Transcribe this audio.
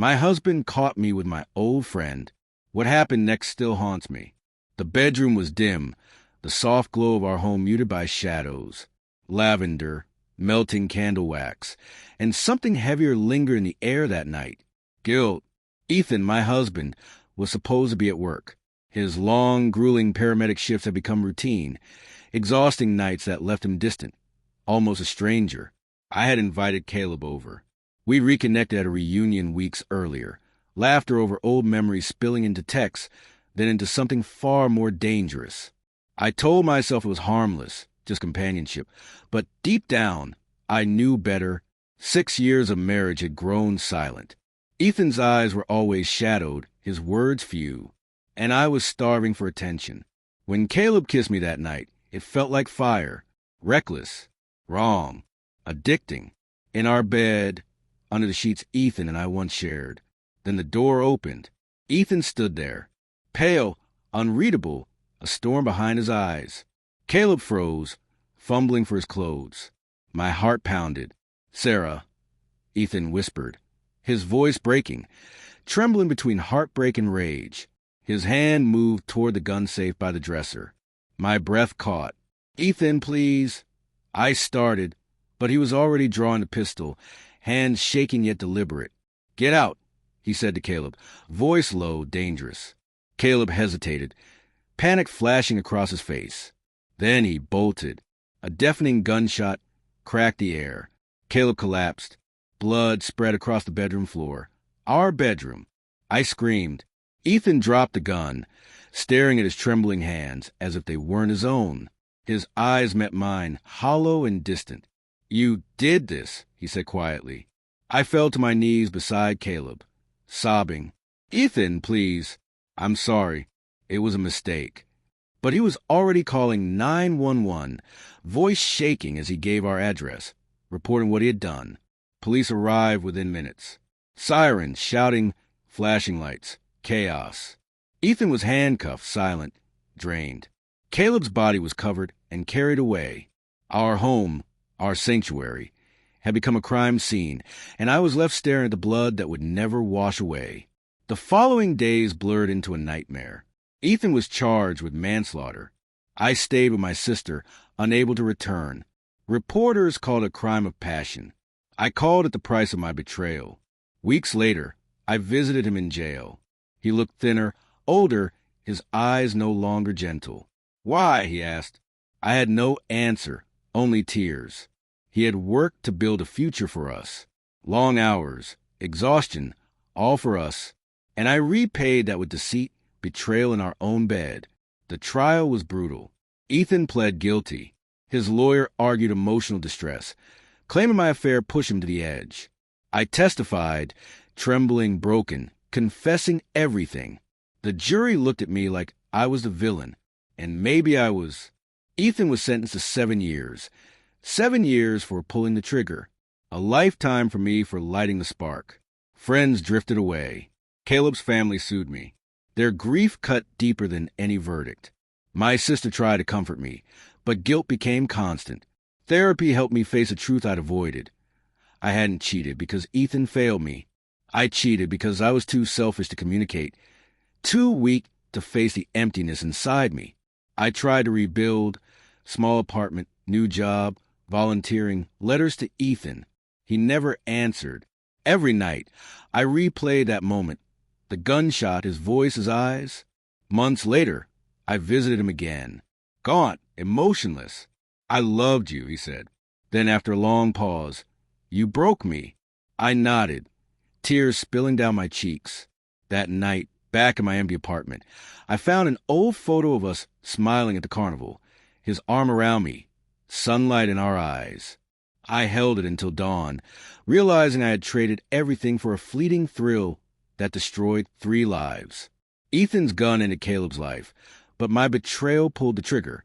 My husband caught me with my old friend. What happened next still haunts me. The bedroom was dim, the soft glow of our home muted by shadows, lavender, melting candle wax, and something heavier lingered in the air that night. Guilt. Ethan, my husband, was supposed to be at work. His long, grueling paramedic shifts had become routine, exhausting nights that left him distant, almost a stranger. I had invited Caleb over. We reconnected at a reunion weeks earlier, laughter over old memories spilling into texts, then into something far more dangerous. I told myself it was harmless, just companionship, but deep down, I knew better. 6 years of marriage had grown silent. Ethan's eyes were always shadowed, his words few, and I was starving for attention. When Caleb kissed me that night, it felt like fire, reckless, wrong, addicting. In our bed, under the sheets Ethan and I once shared. Then the door opened. Ethan stood there, pale, unreadable, a storm behind his eyes. Caleb froze, fumbling for his clothes. My heart pounded. "Sarah," Ethan whispered, his voice breaking, trembling between heartbreak and rage. His hand moved toward the gun safe by the dresser. My breath caught. "Ethan, please." I started, but he was already drawing the pistol, hands shaking yet deliberate. "Get out," he said to Caleb, voice low, dangerous. Caleb hesitated, panic flashing across his face. Then he bolted. A deafening gunshot cracked the air. Caleb collapsed. Blood spread across the bedroom floor. Our bedroom. I screamed. Ethan dropped the gun, staring at his trembling hands as if they weren't his own. His eyes met mine, hollow and distant. "You did this," he said quietly. I fell to my knees beside Caleb, sobbing. "Ethan, please." "I'm sorry. It was a mistake." But he was already calling 911, voice shaking as he gave our address, reporting what he had done. Police arrived within minutes. Sirens, shouting, flashing lights, chaos. Ethan was handcuffed, silent, drained. Caleb's body was covered and carried away. Our home, our sanctuary, had become a crime scene, and I was left staring at the blood that would never wash away. The following days blurred into a nightmare. Ethan was charged with manslaughter. I stayed with my sister, unable to return. Reporters called it a crime of passion. I called it the price of my betrayal. Weeks later, I visited him in jail. He looked thinner, older, his eyes no longer gentle. "Why?" he asked. I had no answer, only tears. He had worked to build a future for us. Long hours, exhaustion, all for us. And I repaid that with deceit, betrayal in our own bed. The trial was brutal. Ethan pled guilty. His lawyer argued emotional distress, claiming my affair pushed him to the edge. I testified, trembling, broken, confessing everything. The jury looked at me like I was the villain, and maybe I was. Ethan was sentenced to 7 years. 7 years for pulling the trigger. A lifetime for me for lighting the spark. Friends drifted away. Caleb's family sued me. Their grief cut deeper than any verdict. My sister tried to comfort me, but guilt became constant. Therapy helped me face a truth I'd avoided. I hadn't cheated because Ethan failed me. I cheated because I was too selfish to communicate, too weak to face the emptiness inside me. I tried to rebuild, small apartment, new job, volunteering, letters to Ethan. He never answered. Every night, I replayed that moment. The gunshot, his voice, his eyes. Months later, I visited him again. Gaunt, emotionless. "I loved you," he said. Then after a long pause, "You broke me." I nodded, tears spilling down my cheeks. That night, back in my empty apartment, I found an old photo of us smiling at the carnival, his arm around me, sunlight in our eyes. I held it until dawn, realizing I had traded everything for a fleeting thrill that destroyed 3 lives. Ethan's gun ended Caleb's life, but my betrayal pulled the trigger.